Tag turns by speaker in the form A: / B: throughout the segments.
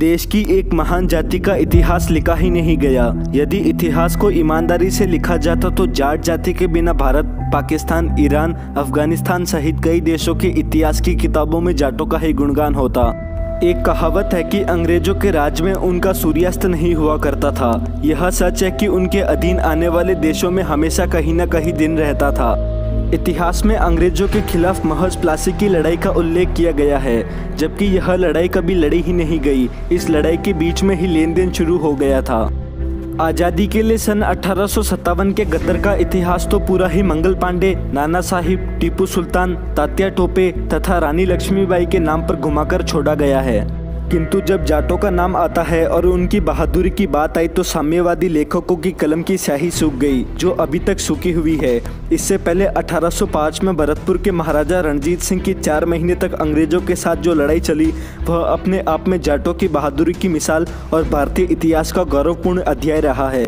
A: देश की एक महान जाति का इतिहास लिखा ही नहीं गया। यदि इतिहास को ईमानदारी से लिखा जाता तो जाट जाति के बिना भारत, पाकिस्तान, ईरान, अफगानिस्तान सहित कई देशों के इतिहास की किताबों में जाटों का ही गुणगान होता। एक कहावत है कि अंग्रेजों के राज में उनका सूर्यास्त नहीं हुआ करता था। यह सच है कि उनके अधीन आने वाले देशों में हमेशा कहीं न कहीं दिन रहता था। इतिहास में अंग्रेजों के खिलाफ महज प्लासी की लड़ाई का उल्लेख किया गया है, जबकि यह लड़ाई कभी लड़ी ही नहीं गई। इस लड़ाई के बीच में ही लेन देन शुरू हो गया था। आज़ादी के लिए सन 1857 के गद्दार का इतिहास तो पूरा ही मंगल पांडे, नाना साहिब, टीपू सुल्तान, तात्या टोपे तथा रानी लक्ष्मीबाई के नाम पर घुमाकर छोड़ा गया है। किंतु जब जाटों का नाम आता है और उनकी बहादुरी की बात आई तो साम्यवादी लेखकों की कलम की स्याही सूख गई, जो अभी तक सूखी हुई है। इससे पहले 1805 में भरतपुर के महाराजा रणजीत सिंह की 4 महीने तक अंग्रेजों के साथ जो लड़ाई चली, वह अपने आप में जाटों की बहादुरी की मिसाल और भारतीय इतिहास का गौरवपूर्ण अध्याय रहा है।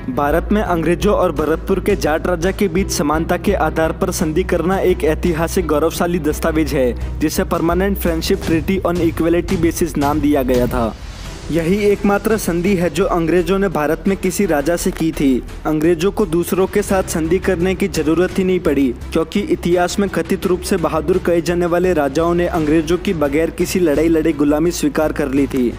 A: भारत में अंग्रेजों और भरतपुर के जाट राजा के बीच समानता के आधार पर संधि करना एक ऐतिहासिक गौरवशाली दस्तावेज है, जिसे permanent friendship treaty on equality basis नाम दिया गया था। यही एकमात्र संधि है जो अंग्रेजों ने भारत में किसी राजा से की थी। अंग्रेजों को दूसरों के साथ संधि करने की जरूरत ही नहीं पड़ी, क्योंकि इतिहास में कथित रूप से बहादुर कहे जाने वाले राजाओं ने अंग्रेजों की बगैर किसी लड़ाई लड़े गुलामी स्वीकार कर ली थी।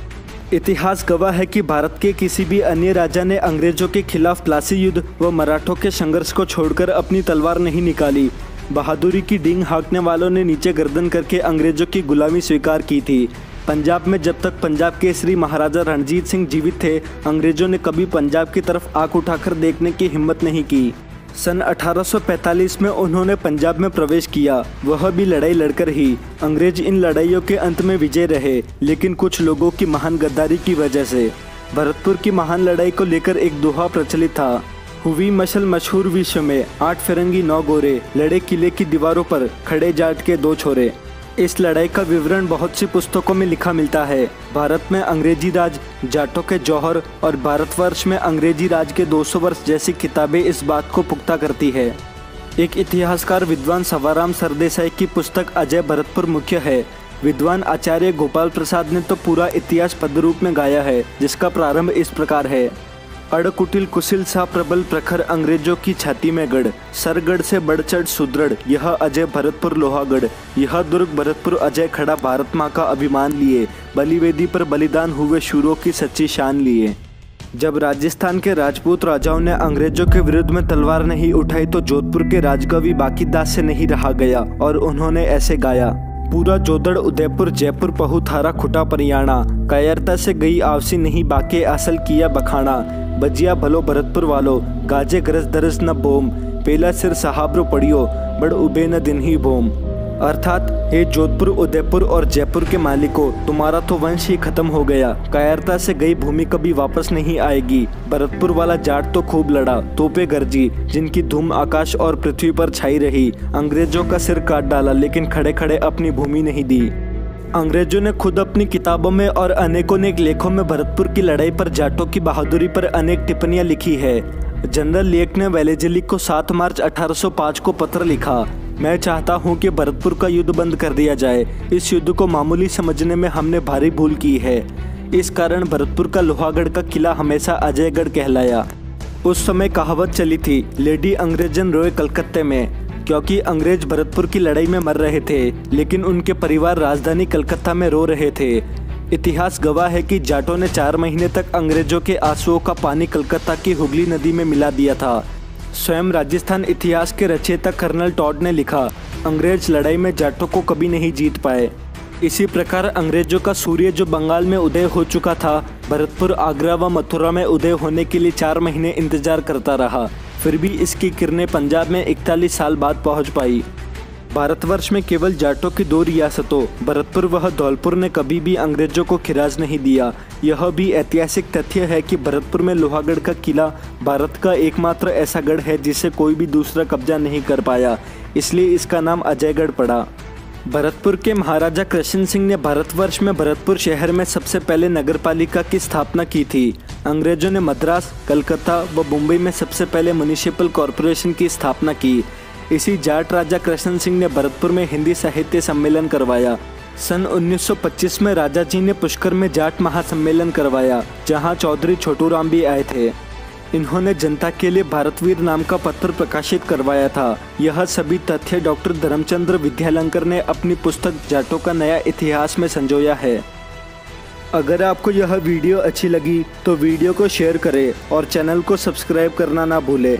A: इतिहास गवाह है कि भारत के किसी भी अन्य राजा ने अंग्रेजों के खिलाफ प्लासी युद्ध व मराठों के संघर्ष को छोड़कर अपनी तलवार नहीं निकाली। बहादुरी की डींग हाँकने वालों ने नीचे गर्दन करके अंग्रेजों की गुलामी स्वीकार की थी। पंजाब में जब तक पंजाब केसरी महाराजा रणजीत सिंह जीवित थे, अंग्रेजों ने कभी पंजाब की तरफ आंख उठाकर देखने की हिम्मत नहीं की। सन 1845 में उन्होंने पंजाब में प्रवेश किया, वह भी लड़ाई लड़कर ही। अंग्रेज इन लड़ाइयों के अंत में विजय रहे, लेकिन कुछ लोगों की महान गद्दारी की वजह से। भरतपुर की महान लड़ाई को लेकर एक दोहा प्रचलित था, हुई मशल मशहूर विश्व में, 8 फिरंगी 9 गोरे, लड़े किले की दीवारों पर, खड़े जाट के 2 छोरे। इस लड़ाई का विवरण बहुत सी पुस्तकों में लिखा मिलता है। भारत में अंग्रेजी राज, जाटों के जौहर और भारतवर्ष में अंग्रेजी राज के 200 वर्ष जैसी किताबें इस बात को पुख्ता करती है। एक इतिहासकार विद्वान सवाराम सरदेसाई की पुस्तक अजय भरतपुर मुख्य है। विद्वान आचार्य गोपाल प्रसाद ने तो पूरा इतिहास पद रूप में गाया है, जिसका प्रारंभ इस प्रकार है। अड़ कुटिल कुशिल सा प्रबल प्रखर अंग्रेजों की छाती में गढ़, सरगढ़ से बढ़ चढ़ सुदृढ़, यह अजय भरतपुर लोहागढ़, यह दुर्ग भरतपुर अजय खड़ा भारत माँ का अभिमान लिए, बलिवेदी पर बलिदान हुए शूरों की सच्ची शान लिए। जब राजस्थान के राजपूत राजाओं ने अंग्रेजों के विरुद्ध में तलवार नहीं उठाई तो जोधपुर के राजकवि बाकीदास से नहीं रहा गया और उन्होंने ऐसे गाया, पूरा जोदड़ उदयपुर जयपुर पहु थारा खुटा परियाणा, कायरता से गई आवसी नहीं बाके असल किया बखाना, बजिया भलो भरतपुर वालो, गाजे गरज दरज न बोम, पेला सिर सहाब्रो पड़ियो, बड़ उबे न दिन ही बोम। अर्थात, हे जोधपुर, उदयपुर और जयपुर के मालिकों, तुम्हारा तो वंश ही खत्म हो गया। कायरता से गई भूमि कभी वापस नहीं आएगी। भरतपुर वाला जाट तो खूब लड़ा, तोपे गरजी, जिनकी धूम आकाश और पृथ्वी पर छाई रही। अंग्रेजों का सिर काट डाला, लेकिन खड़े खड़े अपनी भूमि नहीं दी। अंग्रेजों ने खुद अपनी किताबों में और अनेकों लेखों में भरतपुर की लड़ाई पर जाटों की बहादुरी पर अनेक टिप्पणियां लिखी है। जनरल लेक ने वेलेजली को 7 मार्च 1805 को पत्र लिखा, मैं चाहता हूं कि भरतपुर का युद्ध बंद कर दिया जाए। इस युद्ध को मामूली समझने में हमने भारी भूल की है। इस कारण भरतपुर का लोहागढ़ का किला हमेशा अजयगढ़ कहलाया। उस समय कहावत चली थी, लेडी अंग्रेजन रोए कलकत्ते में, क्योंकि अंग्रेज भरतपुर की लड़ाई में मर रहे थे, लेकिन उनके परिवार राजधानी कलकत्ता में रो रहे थे। इतिहास गवाह है कि जाटों ने 4 महीने तक अंग्रेजों के आंसुओं का पानी कलकत्ता की हुगली नदी में मिला दिया था। स्वयं राजस्थान इतिहास के रचयिता कर्नल टॉड ने लिखा, अंग्रेज लड़ाई में जाटों को कभी नहीं जीत पाए। इसी प्रकार अंग्रेजों का सूर्य जो बंगाल में उदय हो चुका था, भरतपुर, आगरा व मथुरा में उदय होने के लिए 4 महीने इंतजार करता रहा। फिर भी इसकी किरणें पंजाब में 41 साल बाद पहुंच पाई। भारतवर्ष में केवल जाटों की 2 रियासतों, भरतपुर व धौलपुर ने कभी भी अंग्रेजों को खिराज नहीं दिया। यह भी ऐतिहासिक तथ्य है कि भरतपुर में लोहागढ़ का किला भारत का एकमात्र ऐसा गढ़ है जिसे कोई भी दूसरा कब्जा नहीं कर पाया, इसलिए इसका नाम अजयगढ़ पड़ा। भरतपुर के महाराजा कृष्ण सिंह ने भारतवर्ष में भरतपुर शहर में सबसे पहले नगरपालिका की स्थापना की थी। अंग्रेजों ने मद्रास, कलकत्ता व मुंबई में सबसे पहले म्युनिसिपल कॉरपोरेशन की स्थापना की। इसी जाट राजा कृष्ण सिंह ने भरतपुर में हिंदी साहित्य सम्मेलन करवाया। सन 1925 में राजा जी ने पुष्कर में जाट महासम्मेलन करवाया, जहां चौधरी छोटू राम भी आए थे। इन्होंने जनता के लिए भारतवीर नाम का पत्र प्रकाशित करवाया था। यह सभी तथ्य डॉक्टर धर्मचंद्र विद्यालंकर ने अपनी पुस्तक जाटों का नया इतिहास में संजोया है। अगर आपको यह वीडियो अच्छी लगी तो वीडियो को शेयर करें और चैनल को सब्सक्राइब करना ना भूलें।